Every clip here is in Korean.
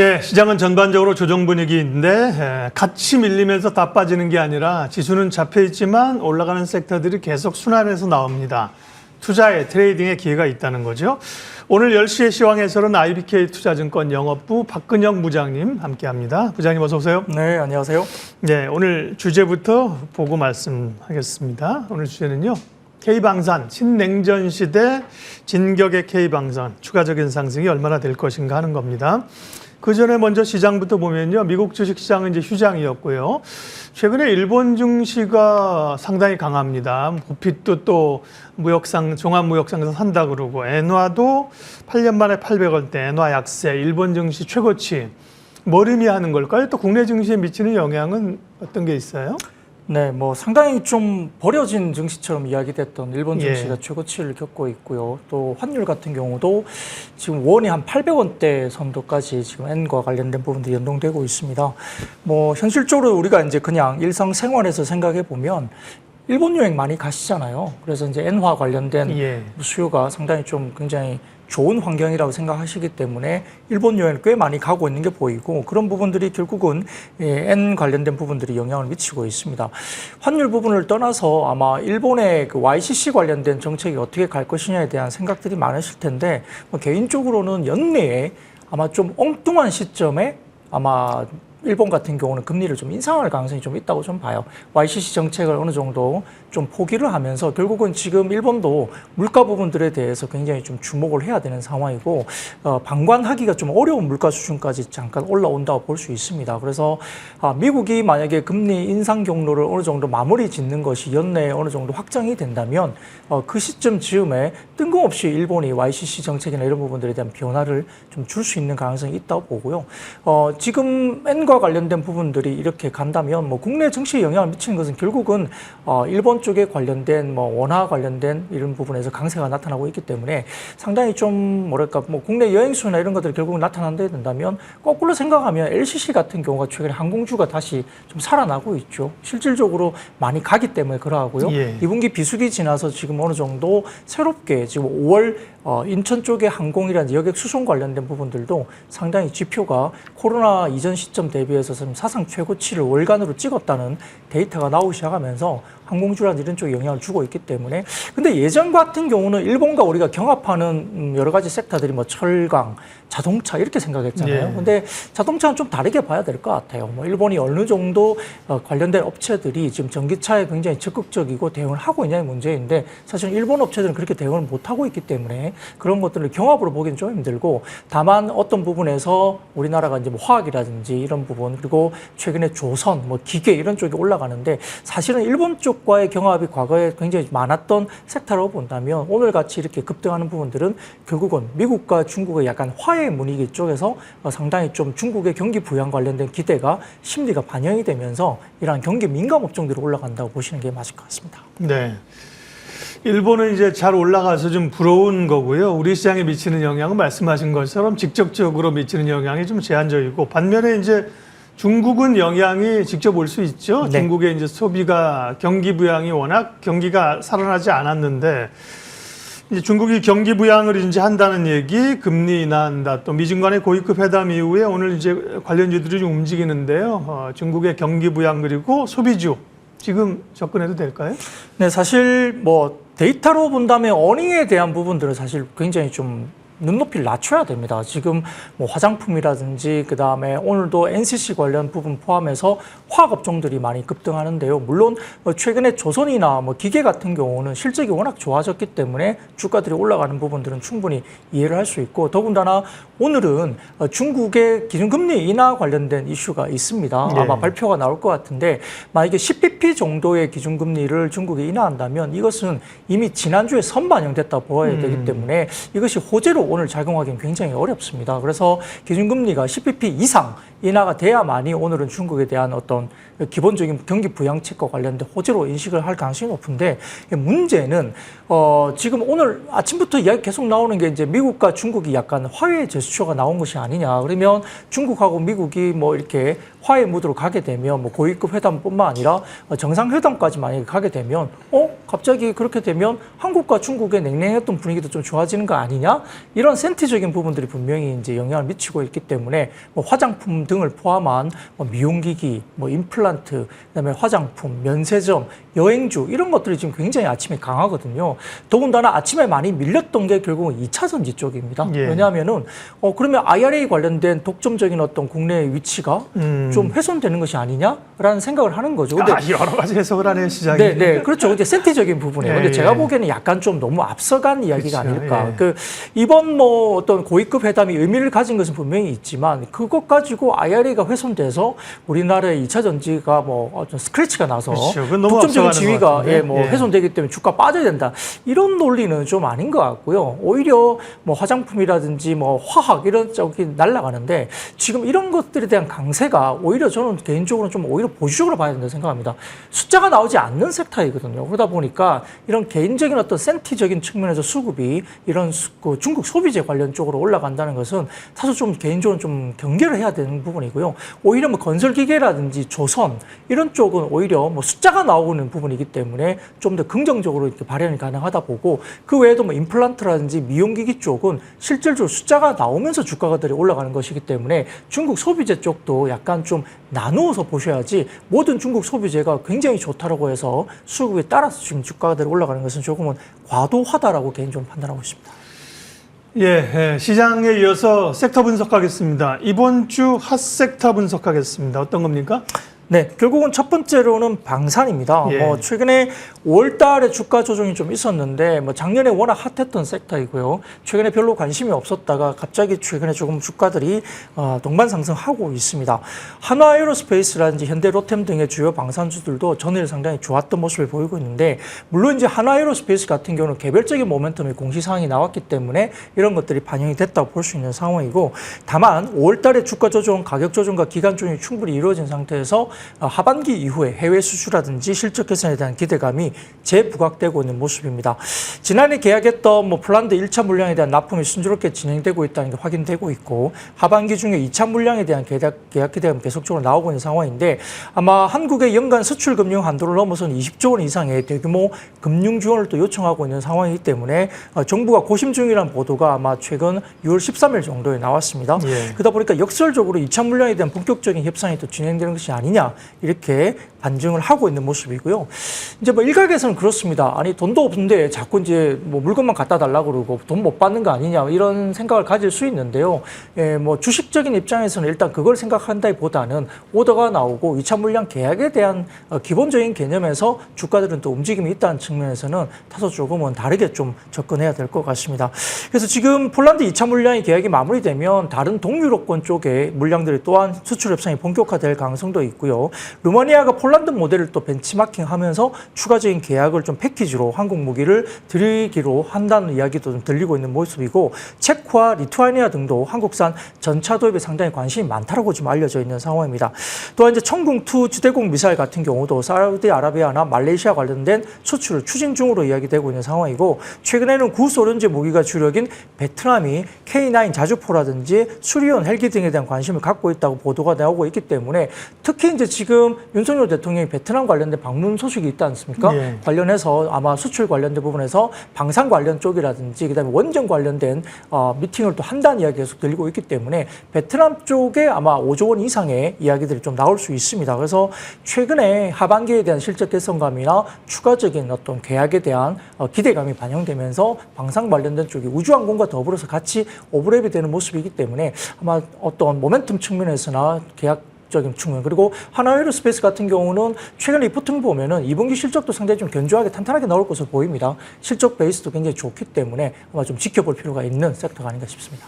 예, 시장은 전반적으로 조정 분위기인데 같이 밀리면서 다 빠지는 게 아니라 지수는 잡혀 있지만 올라가는 섹터들이 계속 순환해서 나옵니다. 투자에 트레이딩의 기회가 있다는 거죠. 오늘 10시에 시황에서는 IBK 투자증권 영업부 박근영 부장님 함께합니다. 부장님 어서 오세요. 네, 안녕하세요. 네, 오늘 주제부터 보고 말씀하겠습니다. 오늘 주제는요. K방산, 신냉전 시대 진격의 K방산, 추가적인 상승이 얼마나 될 것인가 하는 겁니다. 그 전에 먼저 시장부터 보면요. 미국 주식시장은 이제 휴장이었고요. 최근에 일본 증시가 상당히 강합니다. 부핏도 또 종합무역상에서 산다 그러고, 엔화도 8년 만에 800원대, 엔화 약세, 일본 증시 최고치. 뭘 의미하는 걸까요? 또 국내 증시에 미치는 영향은 어떤 게 있어요? 네, 상당히 좀 버려진 증시처럼 이야기됐던 일본 증시가 최고치를 겪고 있고요. 또 환율 같은 경우도 지금 원이 한 800원대 선도까지 지금 엔과 관련된 부분들이 연동되고 있습니다. 현실적으로 우리가 이제 그냥 일상생활에서 생각해 보면 일본 여행 많이 가시잖아요. 그래서 이제 엔화 관련된 수요가 상당히 좀 굉장히 좋은 환경이라고 생각하시기 때문에 일본 여행을 꽤 많이 가고 있는 게 보이고, 그런 부분들이 결국은 엔 관련된 부분들이 영향을 미치고 있습니다. 환율 부분을 떠나서 아마 일본의 그 YCC 관련된 정책이 어떻게 갈 것이냐에 대한 생각들이 많으실 텐데, 개인적으로는 연내에 아마 좀 엉뚱한 시점에 아마 일본 같은 경우는 금리를 좀 인상할 가능성이 좀 있다고 좀 봐요. YCC 정책을 어느 정도 좀 포기를 하면서 결국은 지금 일본도 물가 부분들에 대해서 굉장히 좀 주목을 해야 되는 상황이고, 방관하기가 좀 어려운 물가 수준까지 잠깐 올라온다고 볼 수 있습니다. 그래서 미국이 만약에 금리 인상 경로를 어느 정도 마무리 짓는 것이 연내에 어느 정도 확정이 된다면 그 시점 즈음에 뜬금없이 일본이 YCC 정책이나 이런 부분들에 대한 변화를 좀 줄 수 있는 가능성이 있다고 보고요. 지금 엔과 관련된 부분들이 이렇게 간다면 국내 증시에 영향을 미치는 것은 결국은 일본 쪽에 관련된 원화 관련된 이런 부분에서 강세가 나타나고 있기 때문에 상당히 좀 국내 여행수나 이런 것들이 결국 나타난다 된다면, 거꾸로 생각하면 LCC 같은 경우가 최근에 항공주가 다시 좀 살아나고 있죠. 실질적으로 많이 가기 때문에 그러하고요. 2분기 비수기 지나서 지금 어느 정도 새롭게 지금 5월 인천 쪽의 항공이라든지 여객 수송 관련된 부분들도 상당히 지표가 코로나 이전 시점 대비해서 사상 최고치를 월간으로 찍었다는 데이터가 나오기 시작하면서 항공주라든지 이런 쪽에 영향을 주고 있기 때문에, 근데 예전 같은 경우는 일본과 우리가 경합하는 여러 가지 섹터들이 철강, 자동차 이렇게 생각했잖아요. 근데 자동차는 좀 다르게 봐야 될 것 같아요. 일본이 어느 정도 관련된 업체들이 지금 전기차에 굉장히 적극적이고 대응을 하고 있냐의 문제인데, 사실은 일본 업체들은 그렇게 대응을 못하고 있기 때문에 그런 것들을 경합으로 보기는 좀 힘들고, 다만 어떤 부분에서 우리나라가 이제 화학이라든지 이런 부분, 그리고 최근에 조선, 기계 이런 쪽이 올라가는데, 사실은 일본 쪽과의 경합이 과거에 굉장히 많았던 섹터라고 본다면 오늘같이 이렇게 급등하는 부분들은 결국은 미국과 중국의 약간 화해 분위기 쪽에서 상당히 좀 중국의 경기 부양 관련된 기대가 심리가 반영이 되면서 이러한 경기 민감 업종들이 올라간다고 보시는 게 맞을 것 같습니다. 네. 일본은 이제 잘 올라가서 좀 부러운 거고요. 우리 시장에 미치는 영향은 말씀하신 것처럼 직접적으로 미치는 영향이 좀 제한적이고, 반면에 이제 중국은 영향이 직접 올 수 있죠. 중국의 이제 소비가 경기 부양이 워낙 경기가 살아나지 않았는데, 이제 중국이 경기 부양을 이제 한다는 얘기, 금리 인하한다, 또 미중 간의 고위급 회담 이후에 오늘 이제 관련주들이 좀 움직이는데요. 중국의 경기 부양 그리고 소비주 지금 접근해도 될까요? 네, 사실 데이터로 본다면 어닝에 대한 부분들은 사실 굉장히 좀 눈높이를 낮춰야 됩니다. 지금 화장품이라든지 그다음에 오늘도 NCC 관련 부분 포함해서 화학 업종들이 많이 급등하는데요. 물론 최근에 조선이나 기계 같은 경우는 실적이 워낙 좋아졌기 때문에 주가들이 올라가는 부분들은 충분히 이해를 할 수 있고, 더군다나 오늘은 중국의 기준금리 인하 관련된 이슈가 있습니다. 아마 발표가 나올 것 같은데, 만약에 10bp 정도의 기준금리를 중국이 인하한다면 이것은 이미 지난주에 선반영됐다 보아야 되기 때문에 이것이 호재로 오늘 작용하기는 굉장히 어렵습니다. 그래서 기준금리가 10bp 이상 인하가 돼야만이 오늘은 중국에 대한 어떤 기본적인 경기 부양책과 관련된 호재로 인식을 할 가능성이 높은데 문제는 지금 오늘 아침부터 이야기 계속 나오는 게 이제 미국과 중국이 약간 화해 제스처가 나온 것이 아니냐. 그러면 중국하고 미국이 뭐 이렇게 화해 무드로 가게 되면 뭐 고위급 회담뿐만 아니라 정상회담까지 만약에 가게 되면 갑자기 그렇게 되면 한국과 중국의 냉랭했던 분위기도 좀 좋아지는 거 아니냐? 이런 센티적인 부분들이 분명히 이제 영향을 미치고 있기 때문에 뭐 화장품 등을 포함한 뭐 미용기기, 뭐 임플란트, 그다음에 화장품, 면세점, 여행주 이런 것들이 지금 굉장히 아침에 강하거든요. 더군다나 아침에 많이 밀렸던 게 결국은 2차 전지 쪽입니다. 예. 왜냐하면은 그러면 IRA 관련된 독점적인 어떤 국내의 위치가 좀 훼손되는 것이 아니냐라는 생각을 하는 거죠. 근데 여러 가지 해석을 하는 시장이. 네, 그렇죠. 이제 센티적인 부분이에요. 근데 예, 제가 예. 보기에는 약간 좀 너무 앞서간 이야기가 그렇죠. 아닐까. 예. 이번 뭐 어떤 고위급 회담이 의미를 가진 것은 분명히 있지만 그것 가지고 IRA가 훼손돼서 우리나라의 2차 전지가 뭐 어떤 스크래치가 나서 그렇죠. 그건 너무 독점적인 앞서가는 지위가 것 같은데. 예. 훼손되기 때문에 주가 빠져야 된다. 이런 논리는 좀 아닌 것 같고요. 오히려 뭐 화장품이라든지 뭐 화학 이런 쪽이 날아가는데 지금 이런 것들에 대한 강세가 오히려 저는 개인적으로 좀 오히려 보수적으로 봐야 된다고 생각합니다. 숫자가 나오지 않는 섹터이거든요. 그러다 보니까 이런 개인적인 어떤 센티적인 측면에서 수급이 이런 그 중국 소비재 관련 쪽으로 올라간다는 것은 사실 좀 개인적으로 좀 경계를 해야 되는 부분이고요. 오히려 뭐 건설기계라든지 조선 이런 쪽은 오히려 뭐 숫자가 나오는 부분이기 때문에 좀 더 긍정적으로 이렇게 발현이 가능하다 보고 그 외에도 뭐 임플란트라든지 미용기기 쪽은 실질적으로 숫자가 나오면서 주가들이 올라가는 것이기 때문에 중국 소비재 쪽도 약간 좀 나누어서 보셔야지 모든 중국 소비재가 굉장히 좋다라고 해서 수급에 따라서 지금 주가들이 올라가는 것은 조금은 과도하다라고 개인적으로 판단하고 있습니다. 예, 시장에 이어서 섹터 분석하겠습니다. 이번 주 핫 섹터 분석하겠습니다. 어떤 겁니까? 네, 결국은 첫 번째로는 방산입니다. 예. 뭐 최근에 5월 달에 주가 조정이 좀 있었는데 뭐 작년에 워낙 핫했던 섹터이고요. 최근에 별로 관심이 없었다가 갑자기 최근에 조금 주가들이 동반 상승하고 있습니다. 한화에어로스페이스라든지 현대로템 등의 주요 방산주들도 전일 상당히 좋았던 모습을 보이고 있는데 물론 이제 한화에어로스페이스 같은 경우는 개별적인 모멘텀의 공시사항이 나왔기 때문에 이런 것들이 반영이 됐다고 볼 수 있는 상황이고 다만 5월 달에 주가 조정, 가격 조정과 기간 조정이 충분히 이루어진 상태에서 하반기 이후에 해외 수주라든지 실적 개선에 대한 기대감이 재부각되고 있는 모습입니다. 지난해 계약했던 뭐 폴란드 1차 물량에 대한 납품이 순조롭게 진행되고 있다는 게 확인되고 있고 하반기 중에 2차 물량에 대한 계약 기대감이 계속적으로 나오고 있는 상황인데 아마 한국의 연간 수출 금융 한도를 넘어선 20조 원 이상의 대규모 금융 지원을 또 요청하고 있는 상황이기 때문에 정부가 고심 중이라는 보도가 아마 최근 6월 13일 정도에 나왔습니다. 예. 그러다 보니까 역설적으로 2차 물량에 대한 본격적인 협상이 또 진행되는 것이 아니냐 이렇게 반증을 하고 있는 모습이고요. 이제 뭐 일각에서는 그렇습니다. 아니 돈도 없는데 자꾸 이제 뭐 물건만 갖다 달라고 그러고 돈 못 받는 거 아니냐 이런 생각을 가질 수 있는데요. 뭐 주식적인 입장에서는 일단 그걸 생각한다기보다는 오더가 나오고 2차 물량 계약에 대한 기본적인 개념에서 주가들은 또 움직임이 있다는 측면에서는 다소 조금은 다르게 좀 접근해야 될 것 같습니다. 그래서 지금 폴란드 2차 물량의 계약이 마무리되면 다른 동유럽권 쪽의 물량들이 또한 수출 협상이 본격화될 가능성도 있고요. 루마니아가 폴란드 모델을 또 벤치마킹하면서 추가적인 계약을 좀 패키지로 한국 무기를 드리기로 한다는 이야기도 좀 들리고 있는 모습이고 체코와 리투아니아 등도 한국산 전차 도입에 상당히 관심이 많다라고 지금 알려져 있는 상황입니다. 또한 이제 청궁2 지대공 미사일 같은 경우도 사우디아라비아나 말레이시아 관련된 수출을 추진 중으로 이야기되고 있는 상황이고 최근에는 구소련제 무기가 주력인 베트남이 K9 자주포라든지 수리온 헬기 등에 대한 관심을 갖고 있다고 보도가 나오고 있기 때문에 특히 이제 지금 윤석열 대통령이 베트남 관련된 방문 소식이 있지 않습니까? 예. 관련해서 아마 수출 관련된 부분에서 방산 관련 쪽이라든지 그다음에 원전 관련된 미팅을 또 한다는 이야기가 계속 들리고 있기 때문에 베트남 쪽에 아마 5조 원 이상의 이야기들이 좀 나올 수 있습니다. 그래서 최근에 하반기에 대한 실적 개선감이나 추가적인 어떤 계약에 대한 기대감이 반영되면서 방산 관련된 쪽이 우주항공과 더불어서 같이 오버랩이 되는 모습이기 때문에 아마 어떤 모멘텀 측면에서나 계약적인 측면 그리고 하나에어로스페이스 같은 경우는 최근 리포팅 보면은 2분기 실적도 상당히 좀 견조하게 탄탄하게 나올 것으로 보입니다. 실적 베이스도 굉장히 좋기 때문에 아마 좀 지켜볼 필요가 있는 섹터가 아닌가 싶습니다.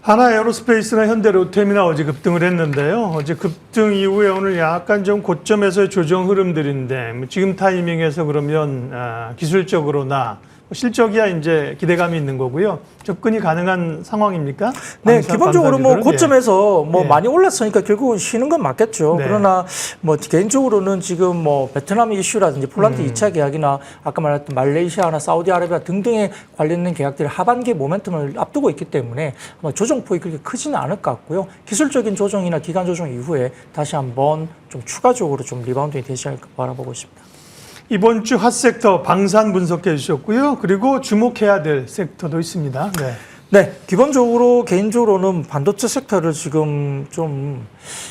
하나에어로스페이스나 현대로템이나 어제 급등을 했는데요. 어제 급등 이후에 오늘 약간 좀 고점에서의 조정 흐름들인데 지금 타이밍에서 그러면 기술적으로나 실적이야 이제 기대감이 있는 거고요. 접근이 가능한 상황입니까? 네, 기본적으로 뭐 방산주들은? 고점에서 뭐 예. 많이 올랐으니까 결국은 쉬는 건 맞겠죠. 네. 그러나 뭐 개인적으로는 지금 뭐 베트남 이슈라든지 폴란드 2차 계약이나 아까 말했던 말레이시아나 사우디아라비아 등등에 관련된 계약들이 하반기 모멘텀을 앞두고 있기 때문에 아마 조정폭이 그렇게 크지는 않을 것 같고요. 기술적인 조정이나 기간 조정 이후에 다시 한번 좀 추가적으로 좀 리바운딩이 되지 않을까 바라보고 있습니다. 이번 주 핫섹터 방산 분석해 주셨고요. 그리고 주목해야 될 섹터도 있습니다. 네. 네, 기본적으로 개인적으로는 반도체 섹터를 지금 좀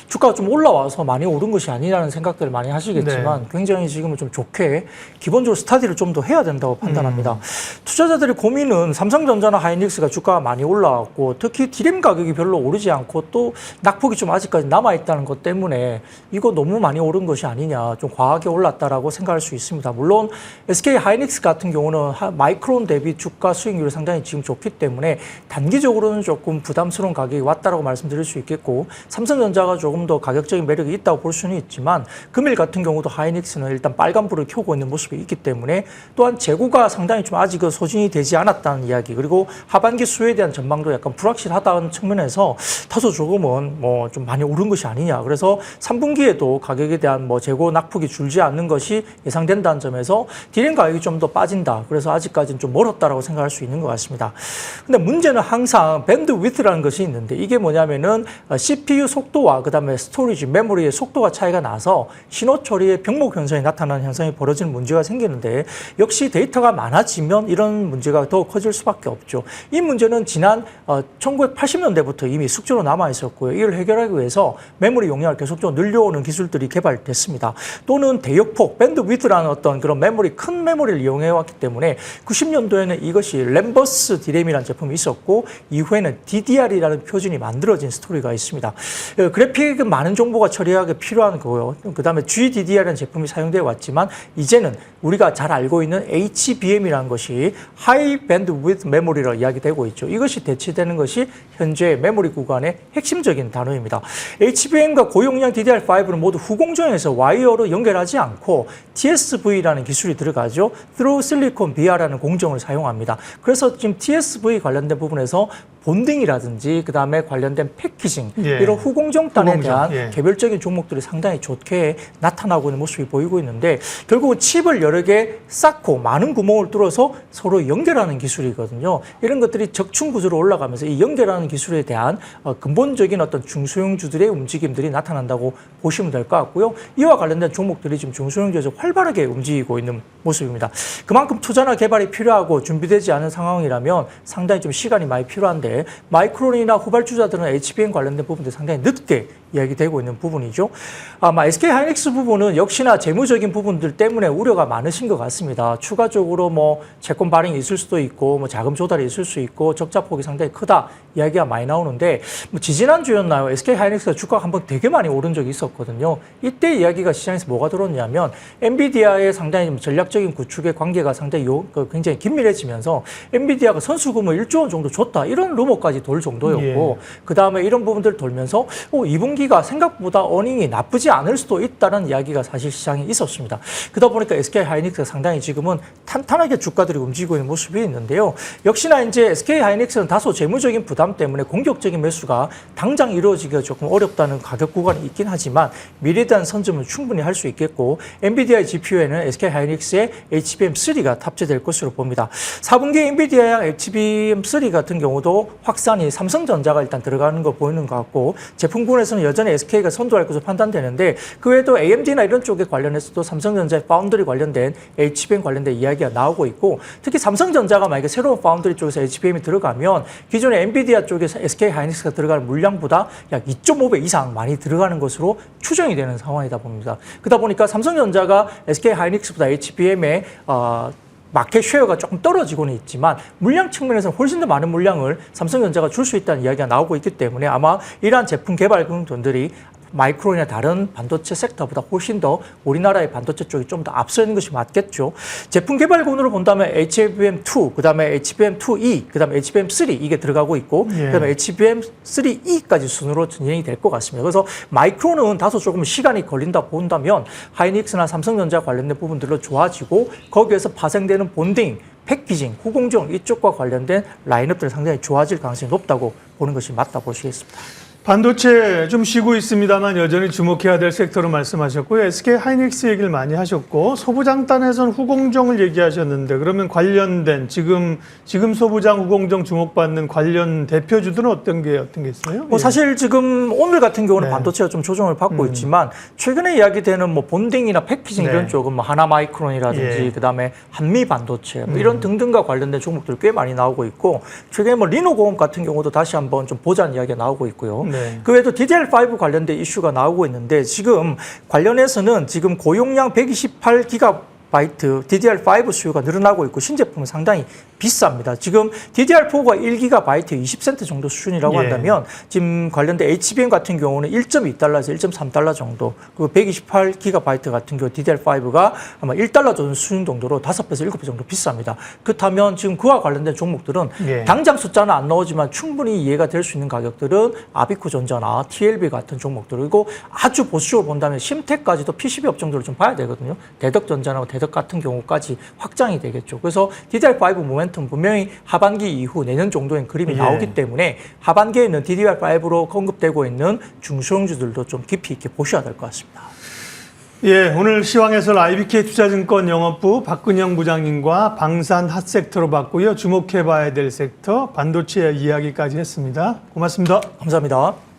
주가가 좀 올라와서 많이 오른 것이 아니라는 생각들을 많이 하시겠지만 굉장히 지금은 좀 좋게 기본적으로 스타디를 좀 더 해야 된다고 판단합니다. 투자자들의 고민은 삼성전자나 하이닉스가 주가가 많이 올라왔고 특히 디램 가격이 별로 오르지 않고 또 낙폭이 좀 아직까지 남아있다는 것 때문에 이거 너무 많이 오른 것이 아니냐 좀 과하게 올랐다라고 생각할 수 있습니다. 물론 SK 하이닉스 같은 경우는 마이크론 대비 주가 수익률이 상당히 지금 좋기 때문에 단기적으로는 조금 부담스러운 가격이 왔다라고 말씀드릴 수 있겠고 삼성전자가 조금 더 가격적인 매력이 있다고 볼 수는 있지만 금일 같은 경우도 하이닉스는 일단 빨간불을 켜고 있는 모습이 있기 때문에 또한 재고가 상당히 좀 아직 소진이 되지 않았다는 이야기 그리고 하반기 수요에 대한 전망도 약간 불확실하다는 측면에서 다소 조금은 뭐 좀 많이 오른 것이 아니냐 그래서 3분기에도 가격에 대한 뭐 재고 낙폭이 줄지 않는 것이 예상된다는 점에서 디램 가격이 좀 더 빠진다 그래서 아직까지는 좀 멀었다라고 생각할 수 있는 것 같습니다. 근데 문제는 항상 밴드위드라는 것이 있는데 이게 뭐냐면은 CPU 속도와 그다음에 스토리지, 메모리의 속도가 차이가 나서 신호 처리에 병목 현상이 나타나는 현상이 벌어지는 문제가 생기는데 역시 데이터가 많아지면 이런 문제가 더 커질 수밖에 없죠. 이 문제는 지난 1980년대부터 이미 숙제로 남아 있었고요. 이를 해결하기 위해서 메모리 용량을 계속적으로 늘려오는 기술들이 개발됐습니다. 또는 대역폭, 밴드위드라는 어떤 그런 메모리, 큰 메모리를 이용해 왔기 때문에 90년도에는 이것이 램버스 디램이라는 제품이 있었고 이후에는 DDR이라는 표준이 만들어진 스토리가 있습니다. 그래픽은 많은 정보가 처리하기 필요한 거고요. 그 다음에 GDDR이라는 제품이 사용되어 왔지만 이제는 우리가 잘 알고 있는 HBM이라는 것이 하이 밴드위드 메모리로 이야기되고 있죠. 이것이 대체되는 것이 현재 메모리 구간의 핵심적인 단어입니다. HBM과 고용량 DDR5는 모두 후공정에서 와이어로 연결하지 않고 TSV라는 기술이 들어가죠. Through Silicon via라는 공정을 사용합니다. 그래서 지금 TSV 관련된 부분에서 본딩이라든지 그 다음에 관련된 패키징 이런 후공정단에 대한 개별적인 종목들이 상당히 좋게 나타나고 있는 모습이 보이고 있는데 결국은 칩을 여러 개 쌓고 많은 구멍을 뚫어서 서로 연결하는 기술이거든요. 이런 것들이 적층 구조로 올라가면서 이 연결하는 기술에 대한 근본적인 어떤 중소형주들의 움직임들이 나타난다고 보시면 될 것 같고요. 이와 관련된 종목들이 지금 중소형주에서 활발하게 움직이고 있는 모습입니다. 그만큼 투자나 개발이 필요하고 준비되지 않은 상황이라면 상당히 좀 시간이 많이 필요한데 마이크론이나 후발주자들은 HBM 관련된 부분들이 상당히 늦게 이야기되고 있는 부분이죠. 아마 SK 하이닉스 부분은 역시나 재무적인 부분들 때문에 우려가 많으신 것 같습니다. 추가적으로 뭐 채권 발행이 있을 수도 있고 뭐 자금 조달이 있을 수 있고 적자 폭이 상당히 크다 이야기가 많이 나오는데 뭐 지지난주였나요? SK 하이닉스가 주가가 한번 되게 많이 오른 적이 있었거든요. 이때 이야기가 시장에서 뭐가 들었냐면 엔비디아의 상당히 전략적인 구축의 관계가 상당히 굉장히 긴밀해지면서 엔비디아가 선수금을 1조 원 정도 줬다 이런 루머까지 돌 정도였고 그 다음에 이런 부분들 돌면서 2분기가 생각보다 어닝이 나쁘지 않을 수도 있다는 이야기가 사실 시장에 있었습니다. 그러다 보니까 SK 하이닉스가 상당히 지금은 탄탄하게 주가들이 움직이고 있는 모습이 있는데요. 역시나 이제 SK 하이닉스는 다소 재무적인 부담 때문에 공격적인 매수가 당장 이루어지기가 조금 어렵다는 가격 구간이 있긴 하지만 미래에 대한 선점은 충분히 할 수 있겠고 엔비디아의 GPU에는 SK 하이닉스의 HBM3가 탑재될 것으로 봅니다. 4분기 엔비디아의 HBM3 같은 경우도 확산이 삼성전자가 일단 들어가는 거 보이는 것 같고 제품군에서는 여전히 SK가 선도할 것으로 판단되는데 그 외에도 AMD나 이런 쪽에 관련해서도 삼성전자의 파운드리 관련된 HBM 관련된 이야기가 나오고 있고 특히 삼성전자가 만약에 새로운 파운드리 쪽에서 HBM이 들어가면 기존의 엔비디아 쪽에서 SK 하이닉스가 들어갈 물량보다 약 2.5배 이상 많이 들어가는 것으로 추정이 되는 상황이다 봅니다. 그러다 보니까 삼성전자가 SK 하이닉스보다 HBM의 마켓 쉐어가 조금 떨어지고는 있지만 물량 측면에서는 훨씬 더 많은 물량을 삼성전자가 줄 수 있다는 이야기가 나오고 있기 때문에 아마 이러한 제품 개발군들이 마이크론이나 다른 반도체 섹터보다 훨씬 더 우리나라의 반도체 쪽이 좀 더 앞서 있는 것이 맞겠죠. 제품 개발군으로 본다면 HBM2, 그 다음에 HBM2E, 그 다음에 HBM3 이게 들어가고 있고 그 다음에 HBM3E까지 순으로 진행이 될 것 같습니다. 그래서 마이크론은 다소 조금 시간이 걸린다 본다면 하이닉스나 삼성전자 관련된 부분들로 좋아지고 거기에서 파생되는 본딩, 패키징, 후공정 이쪽과 관련된 라인업들이 상당히 좋아질 가능성이 높다고 보는 것이 맞다 보시겠습니다. 반도체 좀 쉬고 있습니다만 여전히 주목해야 될 섹터로 말씀하셨고요. SK 하이닉스 얘기를 많이 하셨고 소부장단에서는 후공정을 얘기하셨는데 그러면 관련된 지금 소부장 후공정 주목받는 관련 대표주들은 어떤 게 있어요? 뭐 사실 지금 오늘 같은 경우는 네. 반도체가 좀 조정을 받고 있지만 최근에 이야기되는 뭐 본딩이나 패키징 네. 이런 쪽은 뭐 하나마이크론이라든지 예. 그다음에 한미 반도체 뭐 이런 등등과 관련된 종목들 꽤 많이 나오고 있고 최근에 뭐 리노공업 같은 경우도 다시 한번 좀 보자는 이야기가 나오고 있고요. 네. 그 외에도 DDR5 관련된 이슈가 나오고 있는데 지금 관련해서는 지금 고용량 128GB DDR5 수요가 늘어나고 있고 신제품은 상당히 비쌉니다. 지금 DDR4가 1GB 20센트 정도 수준이라고 예. 한다면 지금 관련된 HBM 같은 경우는 1.2달러에서 1.3달러 정도 그리고 128GB 같은 경우 DDR5가 아마 1달러 수준 정도로 5배에서 7배 정도 비쌉니다. 그렇다면 지금 그와 관련된 종목들은 예. 당장 숫자는 안 나오지만 충분히 이해가 될 수 있는 가격들은 아비코전자나 TLB 같은 종목들 그리고 아주 보수적으로 본다면 심텍까지도 PCB 업종들을 좀 봐야 되거든요. 대덕전자나 대덕 같은 경우까지 확장이 되겠죠. 그래서 DDR5 모멘텀 분명히 하반기 이후 내년 정도엔 그림이 예. 나오기 때문에 하반기에는 DDR5로 언급되고 있는 중소형주들도 좀 깊이 있게 보셔야 될 것 같습니다. 예, 오늘 시황에서 IBK 투자증권 영업부 박근영 부장님과 방산 핫섹터로 봤고요. 주목해봐야 될 섹터 반도체 이야기까지 했습니다. 고맙습니다. 감사합니다.